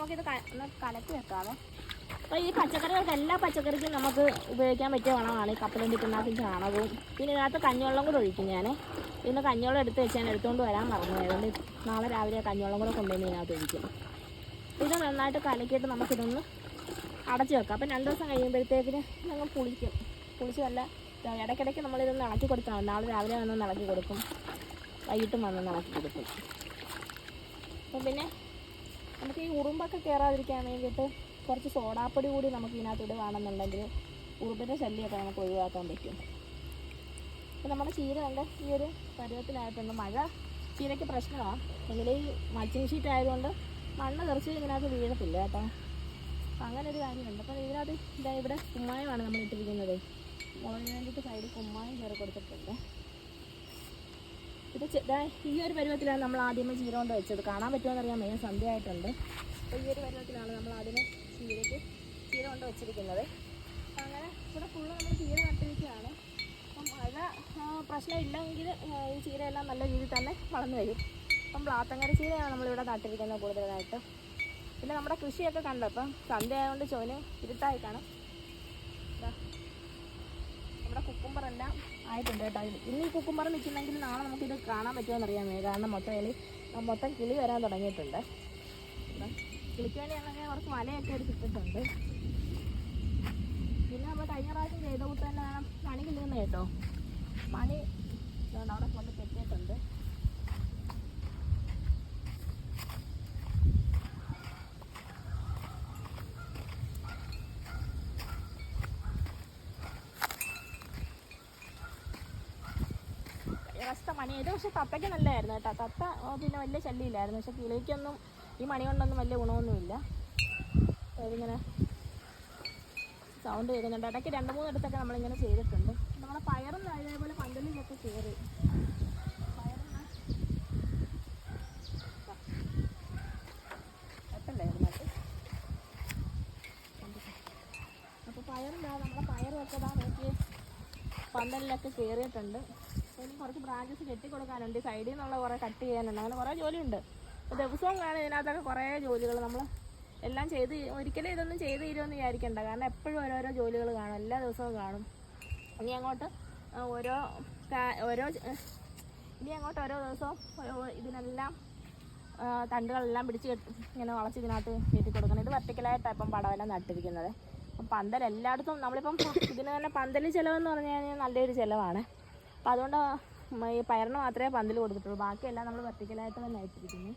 നമുക്കിത് ഒന്ന് കലക്കി വെക്കാമേ. അപ്പോൾ ഈ പച്ചക്കറികൾക്ക് എല്ലാ പച്ചക്കറിക്കും നമുക്ക് ഉപയോഗിക്കാൻ പറ്റിയ വളമാണ് ഈ കപ്പലണ്ടി പിണ്ണാക്കും ചാണകവും. പിന്നെ ഇതിനകത്ത് കഞ്ഞിവെള്ളം കൂടെ ഒഴിക്കും ഞാൻ. ഇന്ന് കഞ്ഞിവെള്ളം എടുത്ത് വെച്ച് ഞാൻ എടുത്തുകൊണ്ട് വരാൻ മറന്നു. അതുകൊണ്ട് നാളെ രാവിലെ കഞ്ഞിവെള്ളം കൂടെ കൊണ്ടുവന്ന് ഇതിനകത്ത് ഒഴിക്കും. ഇത് നന്നായിട്ട് കലക്കിയിട്ട് നമുക്കിതൊന്ന് അടച്ച് വെക്കാം. അപ്പം 2 ദിവസം കഴിയുമ്പോഴത്തേക്കിന് ഞങ്ങൾ പുളിച്ച് നല്ല ഇടയ്ക്കിടയ്ക്ക് നമ്മളിതൊന്ന് ഇളക്കി കൊടുത്താൽ നാളെ രാവിലെ വന്നൊന്ന് ഇളക്കി കൊടുക്കും, വൈകിട്ടും വന്നൊന്ന് ഇളക്കി കൊടുക്കും. അപ്പം പിന്നെ നമുക്ക് ഈ ഉറുമ്പൊക്കെ കയറാതിരിക്കാൻ വേണ്ടിയിട്ട് കുറച്ച് സോഡാപ്പൊടി കൂടി നമുക്ക് ഇതിനകത്ത് ഇടുകയാണെന്നുണ്ടെങ്കിൽ ഉറുമ്പിൻ്റെ ശല്യമൊക്കെ നമുക്ക് ഒഴിവാക്കാൻ പറ്റും. അപ്പം നമ്മുടെ ചീര കണ്ട് ഈ ഒരു പരുവത്തിലായിട്ടുണ്ട്. മഴ ചീരയ്ക്ക് പ്രശ്നമാണ്. എങ്കിൽ ഈ മൾച്ചിങ് ഷീറ്റ് ആയതുകൊണ്ട് മണ്ണ് തെറിച്ച് ഇതിനകത്ത് വീഴത്തില്ല കേട്ടോ. അപ്പം അങ്ങനെ ഒരു കാര്യമുണ്ട്. അപ്പം ഇതിനകത്ത് ഇവിടെ കുമ്മായമാണ് നമ്മൾ ഇട്ടിരിക്കുന്നത്. മുളകിന് വേണ്ടിയിട്ട് സൈഡിൽ കുമ്മായം കയറി കൊടുത്തിട്ടുണ്ട്. ഇത് ഈ ഒരു പരുവത്തിലാണ് നമ്മൾ ആദ്യമേ ചീര കൊണ്ട് വെച്ചത്. കാണാൻ പറ്റുമെന്നറിയാൻ വയ്യ, സന്ധ്യ ആയിട്ടുണ്ട്. അപ്പോൾ ഈ ഒരു പരുവത്തിലാണ് നമ്മൾ ആദ്യമേ ചീര കൊണ്ട് വെച്ചിരിക്കുന്നത്. അപ്പം അങ്ങനെ ഇവിടെ ഫുള്ള് നമ്മൾ ചീര നട്ടിരിക്കുകയാണ്. അപ്പം മഴ പ്രശ്നമില്ലെങ്കിൽ ഈ ചീരയെല്ലാം നല്ല രീതിയിൽ തന്നെ വളർന്നു വരും. അപ്പം ബ്ലാത്തങ്കര ചീരയാണ് നമ്മളിവിടെ നട്ടിരിക്കുന്നത് കൂടുതലായിട്ട്. പിന്നെ നമ്മുടെ കൃഷിയൊക്കെ കണ്ടോ, അപ്പം സന്ധ്യ ആയതുകൊണ്ട് ചോന് ഇരുട്ടായി കാണും. നമ്മുടെ കുക്കുംബറെല്ലാം ആയിട്ടുണ്ട് കേട്ടോ. ഇന്ന് ഈ കുക്കുംബർ നിൽക്കുന്നെങ്കിൽ നാളെ നമുക്കിത് കാണാൻ പറ്റുമെന്നറിയാമേ. കാരണം മൊത്തം കിളി വരാൻ തുടങ്ങിയിട്ടുണ്ട്. കിളിക്ക് വേണ്ടി അങ്ങനെ കുറച്ച് വലയൊക്കെ എടുത്തിട്ടുണ്ട്. പിന്നെ നമ്മൾ കഴിഞ്ഞ പ്രാവശ്യം ചെയ്ത കൂട്ട് തന്നെ മണി കിളിയുന്നത് കേട്ടോ. മണി അവിടെ കൊണ്ട് കെട്ടിയിട്ടുണ്ട്. മണി ഇത് പക്ഷെ തത്തയ്ക്ക് നല്ലതായിരുന്നു കേട്ടോ. തത്ത പിന്നെ വലിയ ശല്യമില്ലായിരുന്നു. പക്ഷെ കിളിക്കൊന്നും ഈ മണി കൊണ്ടൊന്നും വലിയ ഗുണമൊന്നുമില്ല. ഇതിങ്ങനെ സൗണ്ട് കേൾക്കുന്നുണ്ട്. ഇടയ്ക്ക് 2-3 ഇടത്തൊക്കെ നമ്മളിങ്ങനെ ചെയ്തിട്ടുണ്ട്. നമ്മളെ പയറും അതേപോലെ പന്തലിലൊക്കെ കയറി അപ്പോൾ നമ്മളെ പയറൊക്കെ നോക്കി പന്തലിലൊക്കെ കയറിയിട്ടുണ്ട്. ഇനി കുറച്ച് ബ്രാഞ്ചസ് കെട്ടിക്കൊടുക്കാനുണ്ട്. സൈഡിൽ നിന്നുള്ള കുറേ കട്ട് ചെയ്യാനുണ്ട്. അങ്ങനെ കുറേ ജോലിയുണ്ട്. അപ്പോൾ ദിവസവും കാണും ഇതിനകത്തൊക്കെ കുറേ ജോലികൾ. നമ്മൾ എല്ലാം ഒരിക്കലും ഇതൊന്നും ചെയ്ത് തീരുമെന്ന് വിചാരിക്കേണ്ട. കാരണം എപ്പോഴും ഓരോരോ ജോലികൾ കാണും, എല്ലാ ദിവസവും കാണും. ഇനി അങ്ങോട്ട് ഓരോ ദിവസവും ഇതിനെല്ലാം തണ്ടുകളെല്ലാം പിടിച്ച് ഇങ്ങനെ വളച്ച് ഇതിനകത്ത് കയറ്റി കൊടുക്കണം. ഇത് വെർട്ടിക്കലായിട്ടാണ് ഇപ്പം പടവെല്ലാം നട്ടിരിക്കുന്നത്. അപ്പം പന്തൽ എല്ലായിടത്തും നമ്മളിപ്പം ഇതിന് തന്നെ പന്തൽ ചിലവെന്ന് പറഞ്ഞു കഴിഞ്ഞാൽ നല്ലൊരു ചിലവാണ്. അപ്പോൾ അതുകൊണ്ട് ഈ പയറിന് മാത്രമേ പന്തൽ കൊടുത്തിട്ടുള്ളൂ. ബാക്കിയെല്ലാം നമ്മൾ വെർട്ടിക്കലായിട്ട് തന്നെ ഇട്ടിരിക്കുന്നു.